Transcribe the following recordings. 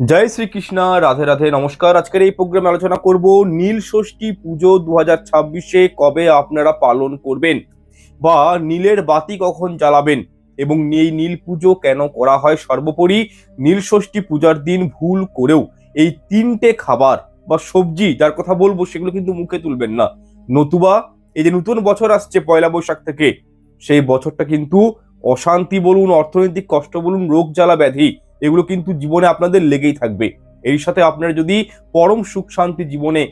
জয় শ্রীকৃষ্ণ, রাধে রাধে, নমস্কার। আজকের এই প্রোগ্রামে আলোচনা করব নীল ষষ্ঠী পুজো 2026-এ কবে আপনারা পালন করবেন বা নীলের বাতি কখন জ্বালাবেন এবং এই নীল পুজো কেন করা হয়। সর্বোপরি নীল ষষ্ঠী পূজার দিন ভুল করেও এই তিনটে খাবার বা সবজি যার কথা বলবো সেগুলো কিন্তু মুখে তুলবেন না, নতুবা এই যে নতুন বছর আসছে পয়লা বৈশাখ থেকে, সেই বছরটা কিন্তু অশান্তি বলুন, অর্থনৈতিক কষ্ট বলুন, রোগ জ্বালা ব্যাধি এগুলো কিন্তু জীবনে আপনাদের লেগেই থাকবে। এর সাথে আপনারা যদি পরম সুখ শান্তি জীবনে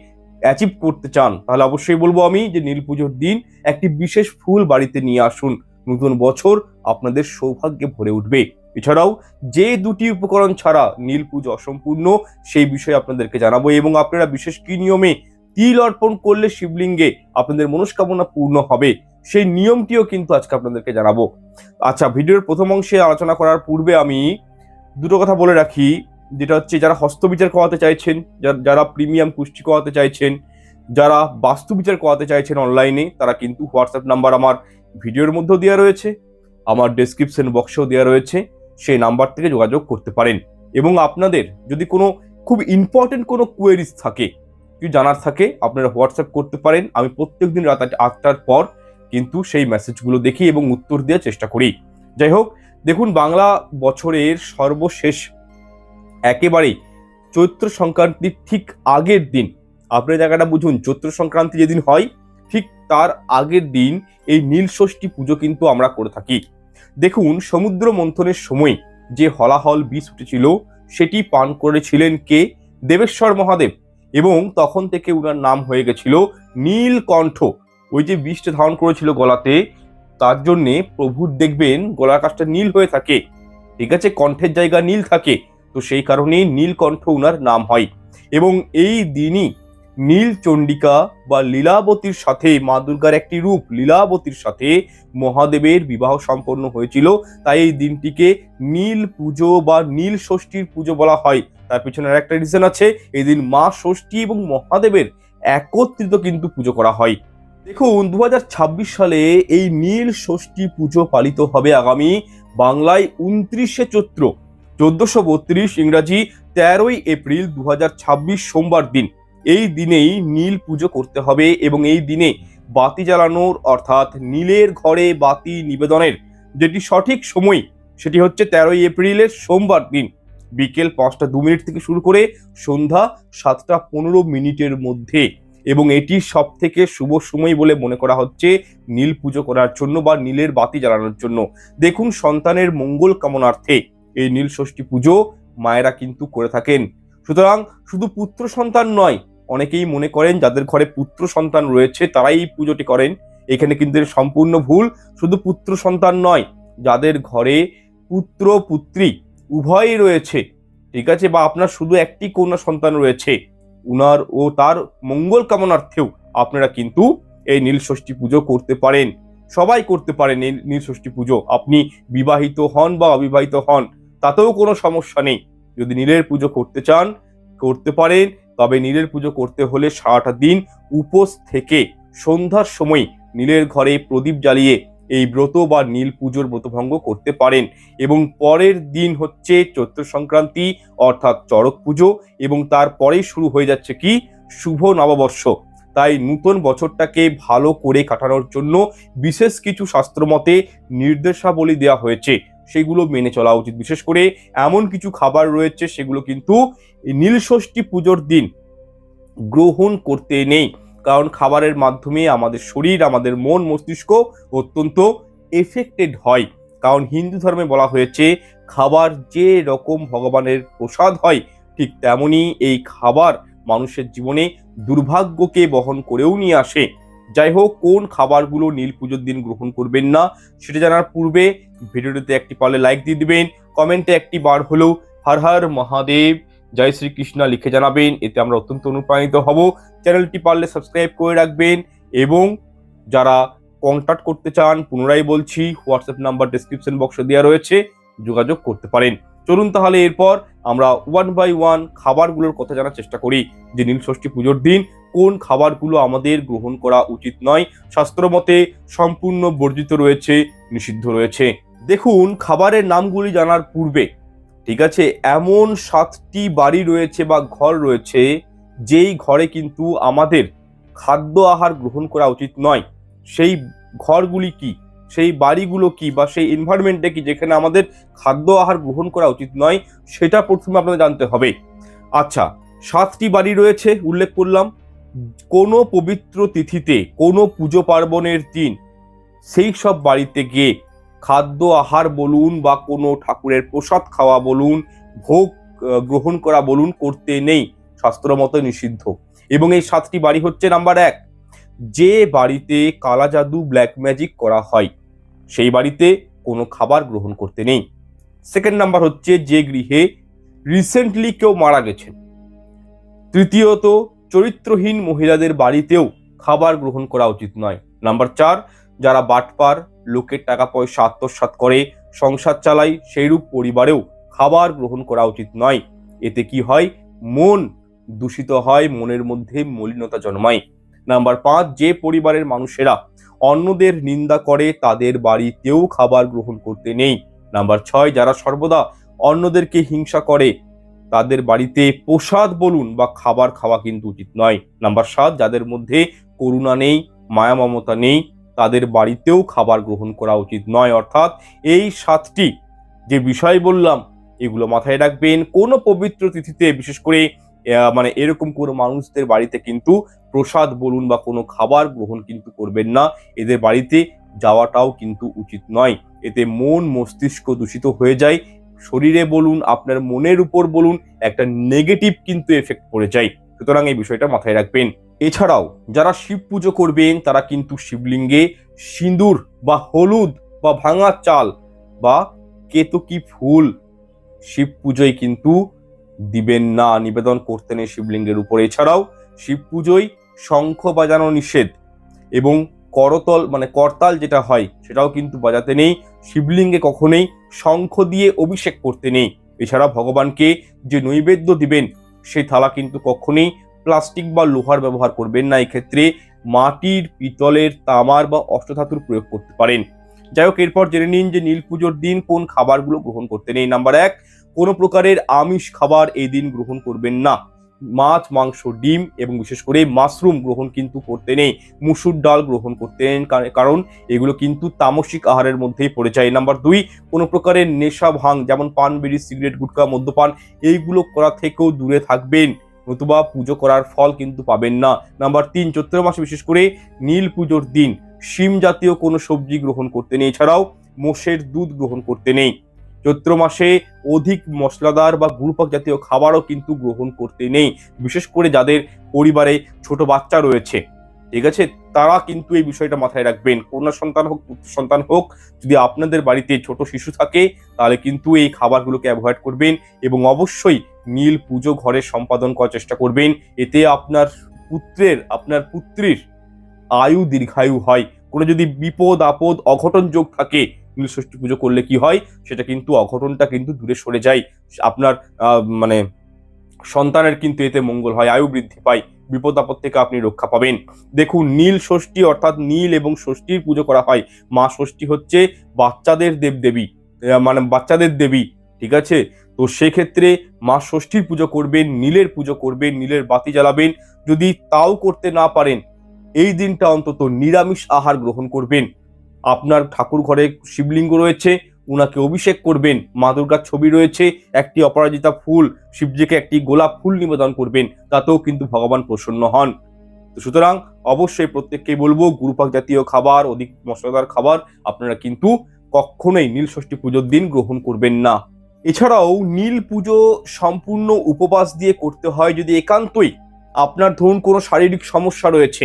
অ্যাচিভ করতে চান তাহলে অবশ্যই বলবো আমি যে নীল পুজোর দিন একটি বিশেষ ফুল বাড়িতে নিয়ে আসুন। নতুন বছর আপনাদের সৌভাগ্যে ভরে উঠবে। এছাড়াও যে দুটি উপকরণ ছাড়া নীল পুজো অসম্পূর্ণ সেই বিষয়ে আপনাদেরকে জানাবো এবং আপনারা বিশেষ কি নিয়মে তিল অর্পণ করলে শিবলিঙ্গে আপনাদের মনস্কামনা পূর্ণ হবে সেই নিয়মটিও কিন্তু আজকে আপনাদেরকে জানাবো। আচ্ছা, ভিডিওর প্রথম অংশে আলোচনা করার পূর্বে আমি দুটো কথা বলে রাখি, যেটা হচ্ছে যারা হস্তবিচার করাতে চাইছেন, যারা প্রিমিয়াম কুষ্টি করাতে চাইছেন, যারা বাস্তু বিচার করাতে চাইছেন অনলাইনে, তারা কিন্তু হোয়াটসঅ্যাপ নাম্বার আমার ভিডিওর মধ্যেও দেওয়া রয়েছে, আমার ডেসক্রিপশন বক্সেও দেওয়া রয়েছে, সেই নাম্বার থেকে যোগাযোগ করতে পারেন। এবং আপনাদের যদি কোনো খুব ইম্পর্টেন্ট কোনো কোয়েরিজ থাকে, কিছু জানার থাকে, আপনারা হোয়াটসঅ্যাপ করতে পারেন। আমি প্রত্যেকদিন রাত 8টার পর কিন্তু সেই মেসেজগুলো দেখি এবং উত্তর দেওয়ার চেষ্টা করি। যাই হোক, দেখুন, বাংলা বছরের সর্বশেষ একেবারেই চৈত্র সংক্রান্তির ঠিক আগের দিন, আপনার জায়গাটা বুঝুন, চৈত্র সংক্রান্তি যেদিন হয় ঠিক তার আগের দিন এই নীল ষষ্ঠী পুজো কিন্তু আমরা করে থাকি। দেখুন, সমুদ্র মন্থনের সময় যে হলাহল বিষ উঠেছিল সেটি পান করেছিলেন কে? দেবেশ্বর মহাদেব। এবং তখন থেকে উনার নাম হয়ে গেছিল নীলকণ্ঠ। ওই যে বিষটা ধারণ করেছিল গলাতে, তার জন্যে প্রভুর দেখবেন গলার কাছটা নীল হয়ে থাকে, ঠিক আছে, কণ্ঠের জায়গা নীল থাকে, তো সেই কারণেই নীলকণ্ঠ উনার নাম হয়। এবং এই দিনই নীল চণ্ডিকা বা লীলাবতীর সাথে, মা দুর্গার একটি রূপ লীলাবতীর সাথে মহাদেবের বিবাহ সম্পন্ন হয়েছিল। তাই এই দিনটিকে নীল পুজো বা নীল ষষ্ঠীর পুজো বলা হয়। তার পিছনে আর একটা রিজন আছে, এই দিন মা ষষ্ঠী এবং মহাদেবের একত্রিত কিন্তু পুজো করা হয়। দেখুন, 2026 সালে এই নীল ষষ্ঠী পুজো পালিত হবে আগামী বাংলায় 29শে চৈত্র 1432, ইংরাজি 13ই এপ্রিল 2026 সোমবার দিন। এই দিনেই নীল পুজো করতে হবে এবং এই দিনে বাতি জ্বালানোর অর্থাৎ নীলের ঘরে বাতি নিবেদনের যেটি সঠিক সময় সেটি হচ্ছে 13ই এপ্রিলের সোমবার দিন বিকেল 5টা 2 মিনিট থেকে শুরু করে সন্ধ্যা 7টা 15 মিনিটের মধ্যে। এবং এটি সব থেকে শুভ সময় বলে মনে করা হচ্ছে নীল পুজো করার জন্য বা নীলের বাতি জ্বালানোর জন্য। দেখুন, সন্তানের মঙ্গল কামনার্থে এই নীল ষষ্ঠী পুজো মায়েরা কিন্তু করে থাকেন। সুতরাং শুধু পুত্র সন্তান নয়, অনেকেই মনে করেন যাদের ঘরে পুত্র সন্তান রয়েছে তারাই এই পুজোটি করেন। এখানে কিন্তু সম্পূর্ণ ভুল। শুধু পুত্র সন্তান নয়, যাদের ঘরে পুত্র পুত্রী উভয়ই রয়েছে, ঠিক আছে, বা আপনার শুধু একটি কন্যা সন্তান রয়েছে, উনার ও তার মঙ্গল কামনার্থেও আপনারা কিন্তু এই নীল ষষ্ঠী পুজো করতে পারেন। সবাই করতে পারেন এই নীল ষষ্ঠী পুজো, আপনি বিবাহিত হন বা অবিবাহিত হন, তাতেও কোনো সমস্যা নেই। যদি নীলের পুজো করতে চান করতে পারেন, তবে নীলের পুজো করতে হলে সারাটা দিন উপোস থেকে সন্ধ্যার সময় নীলের ঘরে প্রদীপ জ্বালিয়ে এই ব্রত বা নীল পুজোর ব্রতভঙ্গ করতে পারেন। এবং পরের দিন হচ্ছে চৈত্র সংক্রান্তি অর্থাৎ চড়ক পুজো এবং তারপরেই শুরু হয়ে যাচ্ছে কি শুভ নববর্ষ। তাই নতুন বছরটাকে ভালো করে কাটানোর জন্য বিশেষ কিছু শাস্ত্রমতে নির্দেশাবলী দেওয়া হয়েছে, সেগুলো মেনে চলা উচিত। বিশেষ করে এমন কিছু খাবার রয়েছে সেগুলো কিন্তু নীল ষষ্ঠী পুজোর দিন গ্রহণ করতে নেই, কারণ খাবারের মাধ্যমে আমাদের শরীর, আমাদের মন মস্তিষ্ক অত্যন্ত এফেক্টেড হয়। কারণ হিন্দু ধর্মে বলা হয়েছে খাবার যে রকম ভগবানের প্রসাদ হয় ঠিক তেমনি এই খাবার মানুষের জীবনে দুর্ভাগ্যকে বহন করেও নিয়ে আসে। যাই হোক, কোন খাবারগুলো নীল পুজোর দিন গ্রহণ করবেন না সেটা জানার পূর্বে ভিডিওটিতে একটি পারলে লাইক দিয়ে দিবেন, কমেন্টে একটি বার হলেও হর হর মহাদেব জয় শ্রীকৃষ্ণ লিখে জানাবেন, এতে আমরা অত্যন্ত অনুপ্রাণিত হব। চ্যানেলটি পারলে সাবস্ক্রাইব করে রাখবেন এবং যারা কন্ট্যাক্ট করতে চান, পুনরায় বলছি, হোয়াটসঅ্যাপ নাম্বার ডেসক্রিপশন বক্সে দেওয়া রয়েছে, যোগাযোগ করতে পারেন। চলুন তাহলে এরপর আমরা 1 বাই 1 খাবারগুলোর কথা জানার চেষ্টা করি যে নীল ষষ্ঠী পুজোর দিন কোন খাবারগুলো আমাদের গ্রহণ করা উচিত নয়, শাস্ত্রমতে সম্পূর্ণ বর্জিত রয়েছে, নিষিদ্ধ রয়েছে। দেখুন, খাবারের নামগুলি জানার পূর্বে ঠিক আছে, এমন 7টি বাড়ি রয়েছে বা ঘর রয়েছে যেই ঘরে কিন্তু আমাদের খাদ্য আহার গ্রহণ করা উচিত নয়। সেই ঘরগুলি কি, সেই বাড়িগুলো কি, বা সেই এনভায়রনমেন্টটা কি যেখানে আমাদের খাদ্য আহার গ্রহণ করা উচিত নয়, সেটা প্রথমে আপনাদের জানতে হবে। আচ্ছা, 7টি বাড়ি রয়েছে উল্লেখ করলাম। কোনো পবিত্র তিথিতে, কোনো পুজো পার্বণের দিন সেই সব বাড়িতে গিয়ে খাদ্য আহার বলুন বা কোনো ঠাকুরের প্রসাদ খাওয়া বলুন, ভোগ গ্রহণ করা বলুন, করতে নেই, শাস্ত্র মতো নিষিদ্ধ। এবং এই 7টি বাড়ি হচ্ছে: নাম্বার 1, যে বাড়িতে কালা জাদু, ব্ল্যাক ম্যাজিক করা হয় সেই বাড়িতে কোনো খাবার গ্রহণ করতে নেই। সেকেন্ড নাম্বার হচ্ছে, যে গৃহে রিসেন্টলি কেউ মারা গেছেন। তৃতীয়ত, চরিত্রহীন মহিলাদের বাড়িতেও খাবার গ্রহণ করা উচিত নয়। নাম্বার 4, যারা বাটপার, লোকের টাকা পয়সা আত্মসাৎ করে সংসার চালায়, সেইরূপ পরিবারেও খাবার গ্রহণ করা উচিত নয়। এতে কি হয়? মন দূষিত হয়, মনের মধ্যে মলিনতা জন্মায়। নাম্বার 5, যে পরিবারের মানুষেরা অন্যদের নিন্দা করে তাদের বাড়িতেও খাবার গ্রহণ করতে নেই। নাম্বার 6, যারা সর্বদা অন্যদেরকে হিংসা করে তাদের বাড়িতে প্রসাদ বলুন বা খাবার খাওয়া কিন্তু উচিত নয়। নাম্বার 7, যাদের মধ্যে করুণা নেই, মায়া মমতা নেই, তাদের বাড়িতেও খাবার গ্রহণ করা উচিত নয়। অর্থাৎ এই 7টি যে বিষয় বললাম এগুলো মাথায় রাখবেন। কোনো পবিত্র তিথিতে বিশেষ করে এরকম কোনো মানুষদের বাড়িতে কিন্তু প্রসাদ বলুন বা কোনো খাবার গ্রহণ কিন্তু করবেন না। এদের বাড়িতে যাওয়াটাও কিন্তু উচিত নয়। এতে মন মস্তিষ্ক দূষিত হয়ে যায়, শরীরে বলুন, আপনার মনের উপর বলুন, একটা নেগেটিভ কিন্তু এফেক্ট পড়ে যায়। সুতরাং এই বিষয়টা মাথায় রাখবেন। এছাড়াও যারা শিব পুজো করবেন তারা কিন্তু শিবলিঙ্গে সিঁদুর বা হলুদ বা ভাঙা চাল বা কেতকী ফুল শিব পুজোয় কিন্তু দিবেন না, নিবেদন করতে নেই শিবলিঙ্গের উপরে। এছাড়াও শিব পুজোয় শঙ্খ বাজানো নিষেধ এবং করতাল যেটা হয় সেটাও কিন্তু বাজাতে নেই। শিবলিঙ্গে কখনোই শঙ্খ দিয়ে অভিষেক করতে নেই। এছাড়া ভগবানকে যে নৈবেদ্য দিবেন সেই থালা কিন্তু কখনোই প্লাস্টিক বা লোহার ব্যবহার করবেন না। এক্ষেত্রে মাটির, পিতলের, তামার বা অষ্টধাতুর প্রয়োগ করতে পারেন। যাই হোক, এরপর জেনে নিন যে নীল পুজোর দিন কোন খাবারগুলো গ্রহণ করতে নেই। নাম্বার 1, কোনো প্রকারের আমিষ খাবার এই দিন গ্রহণ করবেন না। মাছ, মাংস, ডিম এবং বিশেষ করে মাশরুম গ্রহণ কিন্তু করতে নেই। মুসুর ডাল গ্রহণ করতে নেই, কারণ এগুলো কিন্তু তামসিক আহারের মধ্যেই পড়ে যায়। নাম্বার 2, কোনো প্রকারের নেশা ভাং যেমন পান, বিড়ি, সিগারেট, গুটখা, মদ্যপান এইগুলো করা থেকেও দূরে থাকবেন, নতুবা পুজো করার ফল কিন্তু পাবেন না। নাম্বার 3, চৈত্র মাসে বিশেষ করে নীল পুজোর দিন শিম জাতীয় কোনো সবজি গ্রহণ করতে নেই। এছাড়াও মোষের দুধ গ্রহণ করতে নেই। চৈত্র মাসে অধিক মশলাদার বা গুড়পাক জাতীয় খাবারও কিন্তু গ্রহণ করতে নেই। বিশেষ করে যাদের পরিবারে ছোট বাচ্চা রয়েছে, ঠিক আছে, তারা কিন্তু এই বিষয়টা মাথায় রাখবেন। কন্যা সন্তান হোক, পুত্র সন্তান হোক, যদি আপনাদের বাড়িতে ছোট শিশু থাকে তাহলে কিন্তু এই খাবারগুলোকে অ্যাভয়েড করবেন এবং অবশ্যই নীল পুজো ঘরে সম্পাদন করার চেষ্টা করবেন। এতে আপনার পুত্রীর আয়ু দীর্ঘায়ু হয়। কোনো যদি বিপদ আপদ অঘটন যোগ থাকে, নীল ষষ্ঠী পুজো করলে কি হয়, সেটা কিন্তু অঘটনটা কিন্তু দূরে সরে যায়। আপনার সন্তানের কিন্তু এতে মঙ্গল হয়, আয়ু বৃদ্ধি পায়, বিপদ আপদ থেকে আপনি রক্ষা পাবেন। দেখুন, নীল ষষ্ঠী অর্থাৎ নীল এবং ষষ্ঠীর পুজো করা হয়। মা ষষ্ঠী হচ্ছে বাচ্চাদের দেবদেবী, বাচ্চাদের দেবী, ঠিক আছে। তো সেক্ষেত্রে মা ষষ্ঠীর পুজো করবেন, নীলের পুজো করবেন, নীলের বাতি জ্বালাবেন। যদি তাও করতে না পারেন, এই দিনটা অন্তত নিরামিষ আহার গ্রহণ করবেন। আপনার ঠাকুর ঘরে শিবলিঙ্গ রয়েছে, উনাকে অভিষেক করবেন। মা দুর্গার ছবি রয়েছে, একটি অপরাজিতা ফুল, শিবজিকে একটি গোলাপ ফুল নিবেদন করবেন, তাতেও কিন্তু ভগবান প্রসন্ন হন। সুতরাং অবশ্যই প্রত্যেককেই বলবো, গুরুপাক জাতীয় খাবার, অধিক মশলাদার খাবার আপনারা কিন্তু কখনোই নীল ষষ্ঠী পুজোর দিন গ্রহণ করবেন না। এছাড়াও নীল পুজো সম্পূর্ণ উপবাস দিয়ে করতে হয়। যদি একান্তই আপনার ধরুন কোনো শারীরিক সমস্যা রয়েছে,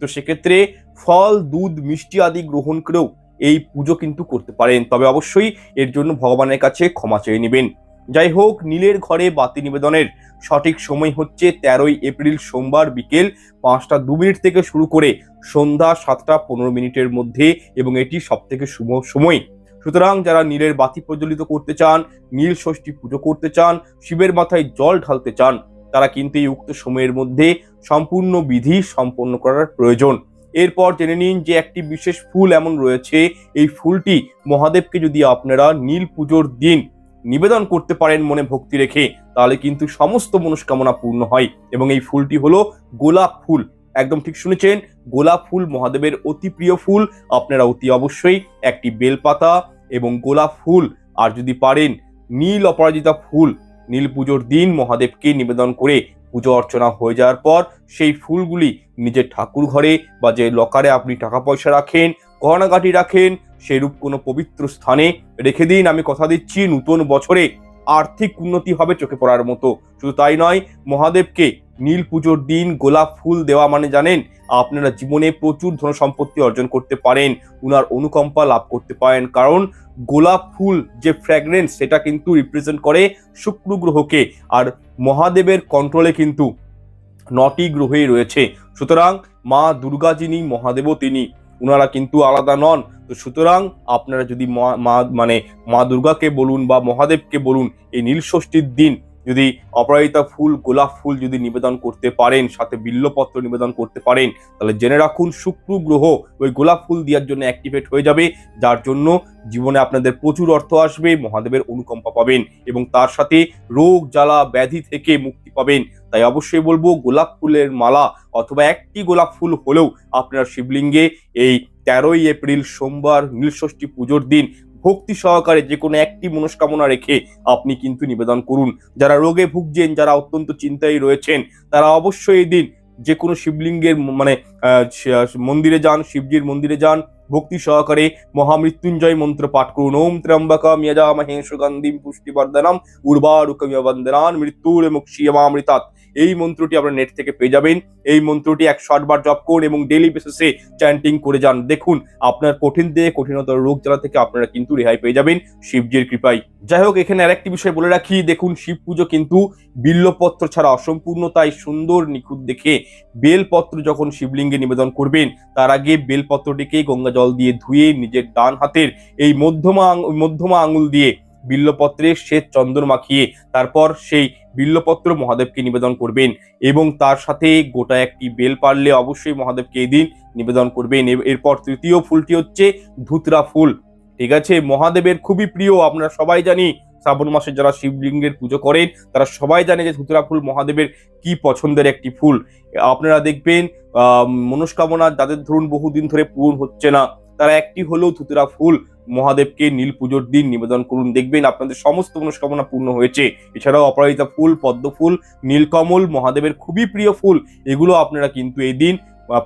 তো সেক্ষেত্রে ফল, দুধ, মিষ্টি আদি গ্রহণ করেও এই পুজো কিন্তু করতে পারেন, তবে অবশ্যই এর জন্য ভগবানের কাছে ক্ষমা চেয়ে নেবেন। যাই হোক, নীলের ঘরে বাতি নিবেদনের সঠিক সময় হচ্ছে 13ই এপ্রিল সোমবার বিকেল 5টা 2 মিনিট থেকে শুরু করে সন্ধ্যা 7টা 15 মিনিটের মধ্যে, এবং এটি সব থেকে শুভ সময়। সুতরাং যারা নীলের বাতি প্রজ্বলিত করতে চান, নীল ষষ্ঠী পুজো করতে চান, শিবের মাথায় জল ঢালতে চান, তারা কিন্তু এই উক্ত সময়ের মধ্যে সম্পূর্ণ বিধি সম্পন্ন করার প্রয়োজন। এরপর জেনে নিন যে একটি বিশেষ ফুল এমন রয়েছে, এই ফুলটি মহাদেবকে যদি আপনারা নীল পুজোর দিন নিবেদন করতে পারেন মনে ভক্তি রেখে, তাহলে কিন্তু সমস্ত মনস্কামনা পূর্ণ হয়। এবং এই ফুলটি হলো গোলাপ ফুল। একদম ঠিক শুনেছেন, গোলাপ ফুল মহাদেবের অতি প্রিয় ফুল। আপনারা অতি অবশ্যই একটি বেলপাতা এবং গোলাপ ফুল, আর যদি পারেন নীল অপরাজিতা ফুল, নীল পুজোর দিন মহাদেবকে নিবেদন করে পুজো অর্চনা হয়ে যাওয়ার পর সেই ফুলগুলি নিজের ঠাকুর ঘরে বা যে লকারে আপনি টাকা পয়সা রাখেন, গহনাগাটি রাখেন, সেরূপ কোনো পবিত্র স্থানে রেখে দিন। আমি কথা দিচ্ছি, নতুন বছরে আর্থিক উন্নতি হবে চোখে পড়ার মতো। শুধু তাই নয়, মহাদেবকে নীল পুজোর দিন গোলাপ ফুল দেওয়া মানে জানেন, আপনারা জীবনে প্রচুর ধন সম্পত্তি অর্জন করতে পারেন, উনার অনুকম্পা লাভ করতে পারেন। কারণ গোলাপ ফুল যে ফ্র্যাগ্রেন্স, সেটা কিন্তু রিপ্রেজেন্ট করে শুক্র গ্রহকে, আর মহাদেবের কন্ট্রোলে কিন্তু 9টি গ্রহই রয়েছে। সুতরাং মা দুর্গা যিনি, মহাদেবও তিনি, ওনারা কিন্তু আলাদা নন। তো সুতরাং আপনারা যদি মা দুর্গাকে বলুন বা মহাদেবকে বলুন, এই নীল ষষ্ঠীর দিন যদি অপরাজিতা ফুল, গোলাপ ফুল যদি নিবেদন করতে পারেন, সাথে বিল্লপত্র নিবেদন করতে পারেন, তাহলে জেনে রাখুন শুক্র গ্রহ ওই গোলাপ ফুল দেওয়ার জন্য অ্যাক্টিভেট হয়ে যাবে, যার জন্য জীবনে আপনাদের প্রচুর অর্থ আসবে, মহাদেবের অনুকম্পা পাবেন এবং তার সাথে রোগ জ্বালা ব্যাধি থেকে মুক্তি পাবেন। তাই অবশ্যই বলবো, গোলাপ ফুলের মালা অথবা একটি গোলাপ ফুল হলেও আপনার শিবলিঙ্গে এই 13ই এপ্রিল সোমবার নীলষষ্ঠী পুজোর দিন ভক্তি সহকারে যে কোনো একটি মনস্কামনা রেখে আপনি কিন্তু নিবেদন করুন। যারা রোগে ভুগছেন, যারা অত্যন্ত চিন্তায় রয়েছেন, তারা অবশ্যই এই দিন যে কোনো শিবলিঙ্গের মন্দিরে যান, শিবজির মন্দিরে যান, ভক্তি সহকারে মহামৃত্যুঞ্জয় মন্ত্র পাঠ করুন। ওম ত্র্যম্বকম যজামহে সুগন্ধিম পুষ্টিবর্ধনম উর্বারুকমিব বন্দনান মৃত্যুর্মুক্ষীয়মামৃতাৎ। এই মন্ত্রটি আপনারা নেট থেকে পেয়ে যাবেন। এই মন্ত্রটি 108 বার জপ করুন এবং ডেইলি বেসিসে চ্যান্টিং করে যান। দেখুন, আপনার কঠিন থেকে কঠিনতর রোগ জ্বালা থেকে আপনারা কিন্তু রেহাই পেয়ে যাবেন শিবজির কৃপায়। যাই হোক, এখানে আরেকটি বিষয় বলে রাখি, দেখুন শিব পুজো কিন্তু বিল্লপত্র ছাড়া অসম্পূর্ণ। তাই সুন্দর নিখুঁত দেখে বেলপত্র যখন শিবলিঙ্গে নিবেদন করবেন, তার আগে বেলপত্রটিকে গঙ্গা জল দিয়ে ধুয়ে নিজের ডান হাতের এই মধ্যমা আঙুল দিয়ে বিল্লপত্রে শ্বেত চন্দন মাখিয়ে তারপর সেই বিল্লপত্র মহাদেবকে নিবেদন করবেন এবং তার সাথে গোটা একটি বেল পারলে অবশ্যই মহাদেবকে এই দিন নিবেদন করবেন। এরপর তৃতীয় ফুলটি হচ্ছে ধুতরা ফুল। ঠিক আছে, মহাদেবের খুবই প্রিয়। আপনারা সবাই জানি, শ্রাবণ মাসে যারা শিবলিঙ্গের পুজো করেন তারা সবাই জানে যে ধুতরা ফুল মহাদেবের কি পছন্দের একটি ফুল। আপনারা দেখবেন মনস্কামনা যাদের ধরুন বহুদিন ধরে পূরণ হচ্ছে না, তারা একটি হলেও ধুতরা ফুল মহাদেবকে নীল পুজোর দিন নিবেদন করুন, দেখবেন আপনাদের সমস্ত মনস্কামনা পূর্ণ হয়েছে। এছাড়াও অপরাজিতা ফুল, পদ্ম ফুল, নীলকমল মহাদেবের খুবই প্রিয় ফুল, এগুলো আপনারা কিন্তু এই দিন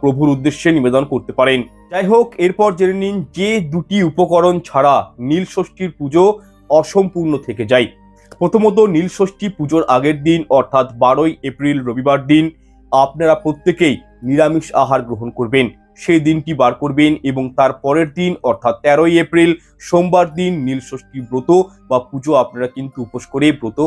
প্রভুর উদ্দেশ্যে নিবেদন করতে পারেন। যাই হোক, এরপর জেনে নিন যে দুটি উপকরণ ছাড়া নীল ষষ্ঠীর পুজো অসম্পূর্ণ থেকে যায়। প্রথমত, নীল ষষ্ঠী পুজোর আগের দিন অর্থাৎ 12ই এপ্রিল রবিবার দিন আপনারা প্রত্যেকেই নিরামিষ আহার গ্রহণ করবেন। সেই দিনটি বার করবেন এবং তার পরের দিন অর্থাৎ 13ই এপ্রিল সোমবার দিন নীল ষষ্ঠী ব্রত বা পুজো আপনারা কিন্তু উপোস করে ব্রত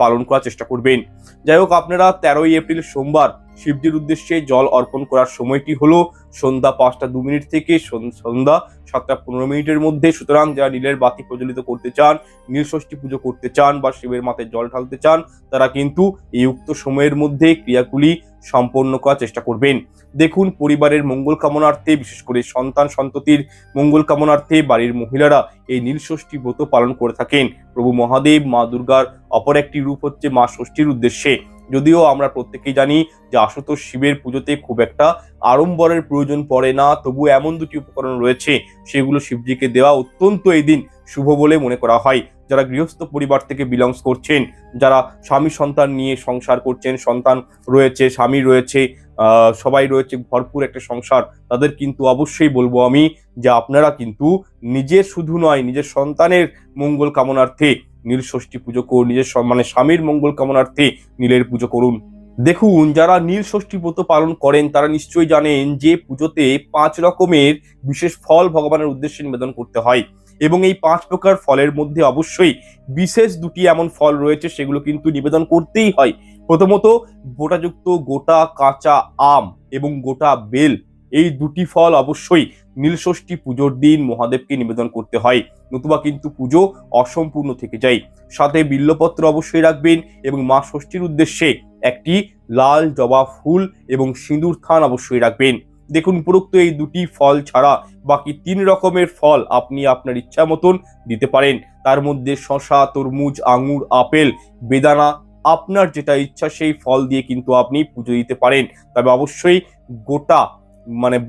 পালন করার চেষ্টা করবেন। যাই হোক, আপনারা 13ই এপ্রিল সোমবার শিবজির উদ্দেশ্যে জল অর্পণ করার সময়টি হলো সন্ধ্যা 5টা 2 মিনিট থেকে সন্ধ্যা 7টা 15 মিনিটের মধ্যে। সুতরাং যারা নীলের বাতি প্রজ্বলিত করতে চান, নীল ষষ্ঠী পুজো করতে চান বা শিবের মাথায় জল ঢালতে চান, তারা কিন্তু এই উক্ত সময়ের মধ্যে ক্রিয়াগুলি সম্পন্ন করার চেষ্টা করবেন। দেখুন, পরিবারের মঙ্গল কামনার্থে, বিশেষ করে সন্তান সন্ততির মঙ্গল কামনার্থে বাড়ির মহিলারা এই নীল ষষ্ঠী ব্রত পালন করে থাকেন। প্রভু মহাদেব, মা দুর্গার অপর একটি রূপ হচ্ছে মা ষষ্ঠীর উদ্দেশ্যে। যদিও আমরা প্রত্যেকেই জানি যে আশুতোষ শিবের পুজোতে খুব একটা আড়ম্বরের প্রয়োজন পড়ে না, তবু এমন দুটি উপকরণ রয়েছে সেগুলো শিবজিকে দেওয়া অত্যন্ত এই দিন শুভ বলে মনে করা হয়। যারা গৃহস্থ পরিবার থেকে বিলংস করছেন, যারা স্বামী সন্তান নিয়ে সংসার করছেন, সন্তান রয়েছে, স্বামী রয়েছে, সবাই রয়েছে, ভরপুর একটা সংসার, তাদের কিন্তু অবশ্যই বলবো আমি যে আপনারা কিন্তু নিজের শুধু নয়, নিজের সন্তানের মঙ্গল কামনার্থে নীল ষষ্ঠী পুজো করুন, নিজের স্বামীর মঙ্গল কামনার্থে নীলের পুজো করুন। দেখুন, যারা নীল ষষ্ঠী ব্রত পালন করেন তারা নিশ্চয়ই জানেন যে পুজোতে 5 রকমের বিশেষ ফল ভগবানের উদ্দেশ্যে নিবেদন করতে হয় এবং এই 5 প্রকার ফলের মধ্যে অবশ্যই বিশেষ দুটি এমন ফল রয়েছে সেগুলো কিন্তু নিবেদন করতেই হয়। প্রথমত, বোটাযুক্ত গোটা কাঁচা আম এবং গোটা বেল, এই দুটি ফল অবশ্যই নীল ষষ্ঠী পুজোর দিন মহাদেবকে নিবেদন করতে হয়, নতুবা কিন্তু পুজো অসম্পূর্ণ থেকে যায়। সাথে বিল্লপত্র অবশ্যই রাখবেন এবং মা ষষ্ঠীর উদ্দেশ্যে একটি লাল জবা ফুল এবং সিঁদুর থান অবশ্যই রাখবেন। দেখুন, উপরোক্ত এই দুটি ফল ছাড়া বাকি 3 রকমের ফল আপনি আপনার ইচ্ছা মতন দিতে পারেন। তার মধ্যে শসা, তরমুজ, আঙুর, আপেল, বেদানা, আপনার যেটা ইচ্ছা সেই ফল দিয়ে কিন্তু আপনি পুজো দিতে পারেন। তবে অবশ্যই গোটা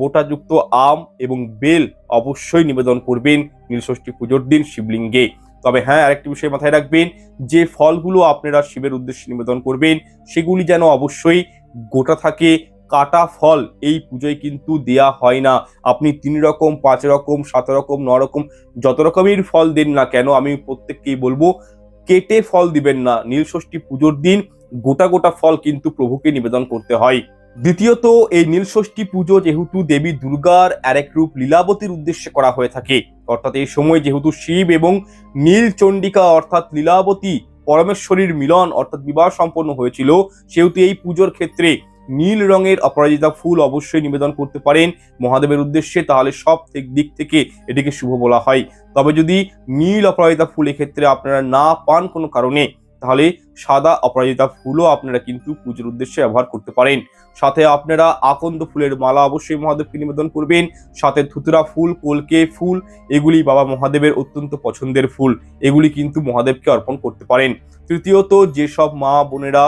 বোটাযুক্ত আম এবং বেল অবশ্যই নিবেদন করবেন নীলষষ্ঠী পুজোর দিন শিবলিঙ্গে। তবে হ্যাঁ, আরেকটি বিষয় মাথায় রাখবেন, যে ফলগুলো আপনারা শিবের উদ্দেশ্যে নিবেদন করবেন সেগুলি যেন অবশ্যই গোটা থাকে। কাটা ফল এই পুজোয় কিন্তু দেয়া হয় না। আপনি 3 রকম, 5 রকম, 7 রকম, 9 রকম যত রকমের ফল দেন না কেন, আমি প্রত্যেককেই বলবো কেটে ফল দিবেন না। নীলষষ্ঠী পুজোর দিন গোটা গোটা ফল কিন্তু প্রভুকে নিবেদন করতে হয়। দ্বিতীয়ত, এই নীলষষ্ঠী পুজো যেহেতু দেবী দুর্গার আরেক রূপ লীলাবতীর উদ্দেশ্যে করা হয়ে থাকে, অর্থাৎ এই সময় যেহেতু শিব এবং নীলচণ্ডিকা অর্থাৎ লীলাবতী পরমেশ্বরীর মিলন অর্থাৎ বিবাহ সম্পন্ন হয়েছিল, সেহেতু এই পুজোর ক্ষেত্রে নীল রঙের অপরাজিতা ফুল অবশ্যই নিবেদন করতে পারেন মহাদেবের উদ্দেশ্যে, তাহলে সব দিক থেকে এটিকে শুভ বলা হয়। তবে যদি নীল অপরাজিতা ফুল এক্ষেত্রে আপনারা না পান কোনো কারণে, তাহলে সাদা অপরাজিতা ফুলও আপনারা কিন্তু পুজোর উদ্দেশ্যে ব্যবহার করতে পারেন। সাথে আপনারা আকন্দ ফুলের মালা অবশ্যই মহাদেবকে নিবেদন করবেন। সাথে ধুতরা ফুল, কলকে ফুল, এগুলি বাবা মহাদেবের অত্যন্ত পছন্দের ফুল, এগুলি কিন্তু মহাদেবকে অর্পণ করতে পারেন। তৃতীয়ত, যেসব মা বোনেরা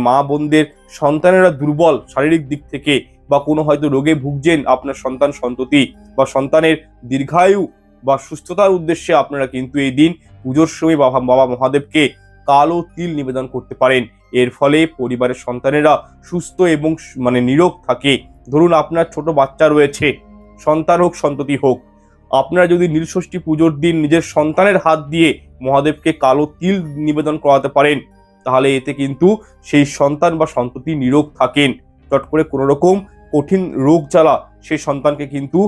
মা বোনদের সন্তানেরা দুর্বল শারীরিক দিক থেকে বা কোনো হয়তো রোগে ভুগছেন, আপনার সন্তান সন্ততি বা সন্তানের দীর্ঘায়ু বা সুস্থতার উদ্দেশ্যে আপনারা কিন্তু এই দিন পুজোর সময় বাবা মহাদেবকে কালো তিল নিবেদন করতে পারেন। এর ফলে পরিবারের সন্তানেরা সুস্থ এবং নিরোগ থাকে। ধরুন আপনার ছোট বাচ্চা রয়েছে, সন্তান হোক সন্ততি হোক, আপনারা যদি নীলষষ্ঠী পুজোর দিন নিজের সন্তানের হাত দিয়ে মহাদেবকে কালো তিল নিবেদন করাতে পারেন, তাহলে এতে কিন্তু সেই সন্তান বা সন্ততি নিরোগ থাকেন। চট করে কোনো রকম কঠিন রোগ জ্বালা সেই সন্তানকে কিন্তু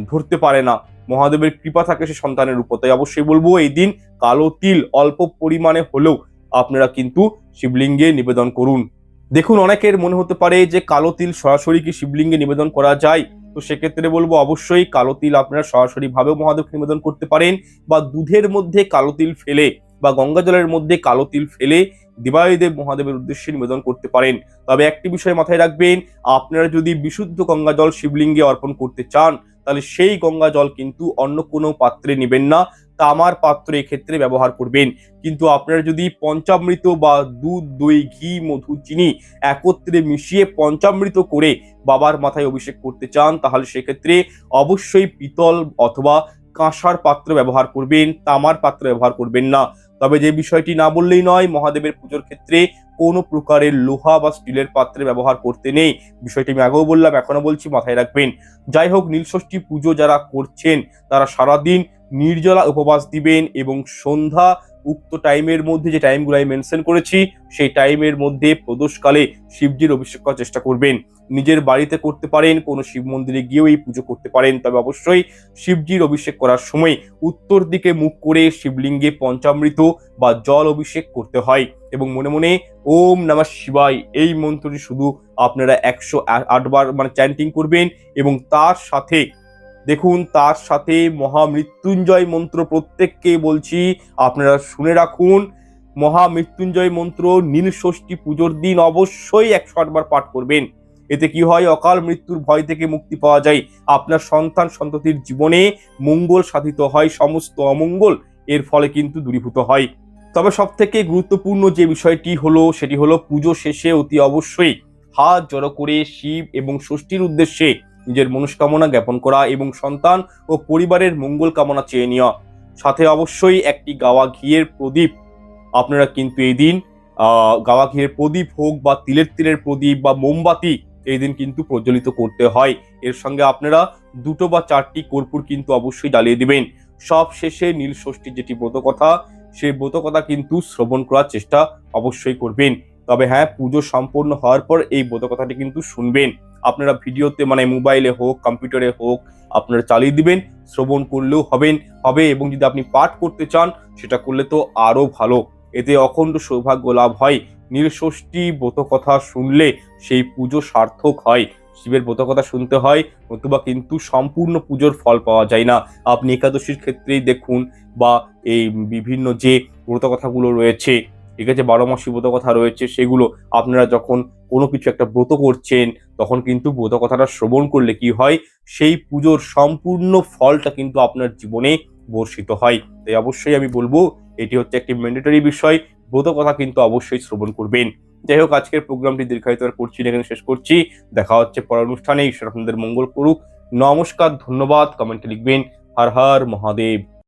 ধরতে পারে না। মহাদেবের কৃপা থাকে সেই সন্তানের উপর। তাই অবশ্যই বলবো এই দিন কালো তিল অল্প পরিমাণে হলেও আপনারা কিন্তু শিবলিঙ্গে নিবেদন করুন। দেখুন, অনেকের মনে হতে পারে যে কালো তিল সরাসরি কি শিবলিঙ্গে নিবেদন করা যায়? তো সেক্ষেত্রে বলবো অবশ্যই কালো তিল আপনারা সরাসরি ভাবেও মহাদেবকে নিবেদন করতে পারেন, বা দুধের মধ্যে কালো তিল ফেলে বা গঙ্গা জলের মধ্যে কালো তিল ফেলে দেবাদিদেব মহাদেবের উদ্দেশ্যে নিবেদন করতে পারেন। তবে একটি বিষয় মাথায় রাখবেন, আপনারা যদি বিশুদ্ধ গঙ্গা জল শিবলিঙ্গে অর্পণ করতে চান, তাহলে সেই গঙ্গা জল কিন্তু অন্য কোনো পাত্রে নেবেন না, তামার পাত্র এক্ষেত্রে ব্যবহার করবেন। কিন্তু আপনারা যদি পঞ্চামৃত বা দুধ, দই, ঘি, মধু, চিনি একত্রে মিশিয়ে পঞ্চামৃত করে বাবার মাথায় অভিষেক করতে চান, তাহলে সেক্ষেত্রে অবশ্যই পিতল অথবা কাঁসার পাত্র ব্যবহার করবেন, তামার পাত্র ব্যবহার করবেন না। তবে যে বিষয়টি না বললেই নয়, মহাদেবের পুজোর ক্ষেত্রে কোনো প্রকারের লোহা বা স্টিলের পাত্রে ব্যবহার করতে নেই। বিষয়টি আমি আগেও বললাম, এখনো বলছি, মাথায় রাখবেন। যাই হোক, নীলষষ্ঠী পুজো যারা করছেন তারা সারাদিন নির্জলা উপবাস দিবেন এবং সন্ধ্যা উক্ত টাইমের মধ্যে, যে টাইমগুলো আমি মেনশন করেছি, সেই টাইমের মধ্যে প্রদোষকালে শিবজির অভিষেক করার চেষ্টা করবেন। নিজের বাড়িতে করতে পারেন, কোনো শিব মন্দিরে গিয়েও এই পুজো করতে পারেন। তবে অবশ্যই শিবজির অভিষেক করার সময় উত্তর দিকে মুখ করে শিবলিঙ্গে পঞ্চামৃত বা জল অভিষেক করতে হয় এবং মনে মনে ওম নমঃ শিবায় এই মন্ত্রটি শুধু আপনারা 108 বার চ্যান্টিং করবেন। এবং তার সাথে দেখুন, তার সাথে মহামৃত্যুঞ্জয় মন্ত্র প্রত্যেককে বলছি আপনারা শুনে রাখুন। মহামৃত্যুঞ্জয় মন্ত্র নীলষষ্ঠী পুজোর দিন অবশ্যই 108 বার পাঠ করবেন। এতে কি হয়, অকাল মৃত্যুর ভয় থেকে মুক্তি পাওয়া যায়, আপনার সন্তান সন্ততির জীবনে মঙ্গল সাধিত হয়, সমস্ত অমঙ্গল এর ফলে কিন্তু দূরীভূত হয়। তবে সব থেকে গুরুত্বপূর্ণ যে বিষয়টি হলো সেটি হলো পুজো শেষে অতি অবশ্যই হাত জড়ো করে শিব এবং ষষ্ঠীর উদ্দেশ্যে নিজের মনস্কামনা জ্ঞাপন করা এবং সন্তান ও পরিবারের মঙ্গল কামনা চেয়ে নেওয়া। সাথে অবশ্যই একটি গাওয়া ঘিয়ের প্রদীপ আপনারা কিন্তু এই দিন গাওয়া ঘিয়ের প্রদীপ হোক বা তিলের প্রদীপ বা মোমবাতি এই দিন কিন্তু প্রজ্বলিত করতে হয়। এর সঙ্গে আপনারা 2 বা 4টি কর্পূর কিন্তু অবশ্যই জ্বালিয়ে দিবেন। সব শেষে নীলষষ্ঠীর যেটি ব্রতকথা, সেই ব্রতকথা কিন্তু শ্রবণ করার চেষ্টা অবশ্যই করবেন। তবে হ্যাঁ, পুজো সম্পূর্ণ হওয়ার পর এই ব্রতকথাটি কিন্তু শুনবেন। আপনারা ভিডিওতে মোবাইলে হোক কম্পিউটারে হোক আপনারা চালিয়ে দিবেন, শ্রবণ করলেও হবে এবং যদি আপনি পাঠ করতে চান সেটা করলে তো আরো ভালো। এতে অখণ্ড সৌভাগ্য লাভ হয়। নীলষষ্ঠী ব্রতকথা শুনলে সেই পুজো সার্থক হয়। শিবের ব্রতকথা শুনতে হয়, নতুবা কিন্তু সম্পূর্ণ পুজোর ফল পাওয়া যায় না। আপনি একাদশীর ক্ষেত্রেই দেখুন বা এই বিভিন্ন যে ব্রতকথাগুলো রয়েছে, ঠিক আছে, 12 মাসি ব্রত কথা রয়েছে, সেগুলো আপনারা যখন কোনো কিছু একটা ব্রত করছেন তখন কিন্তু ব্রত কথাটা শ্রবণ করলে কি হয়, সেই পুজোর সম্পূর্ণ ফলটা কিন্তু আপনার জীবনে বর্ষিত হয়। তাই অবশ্যই আমি বলবো এটি হচ্ছে একটি ম্যান্ডেটরি বিষয়, ব্রত কথা কিন্তু অবশ্যই শ্রবণ করবেন। যাই হোক, আজকের প্রোগ্রামটি দীর্ঘায়িত আর করছি না, এখানে শেষ করছি। দেখা হচ্ছে পরের অনুষ্ঠানে। ঈশ্বর আপনাদের মঙ্গল করুক। নমস্কার, ধন্যবাদ। কমেন্টে লিখবেন হর হর মহাদেব।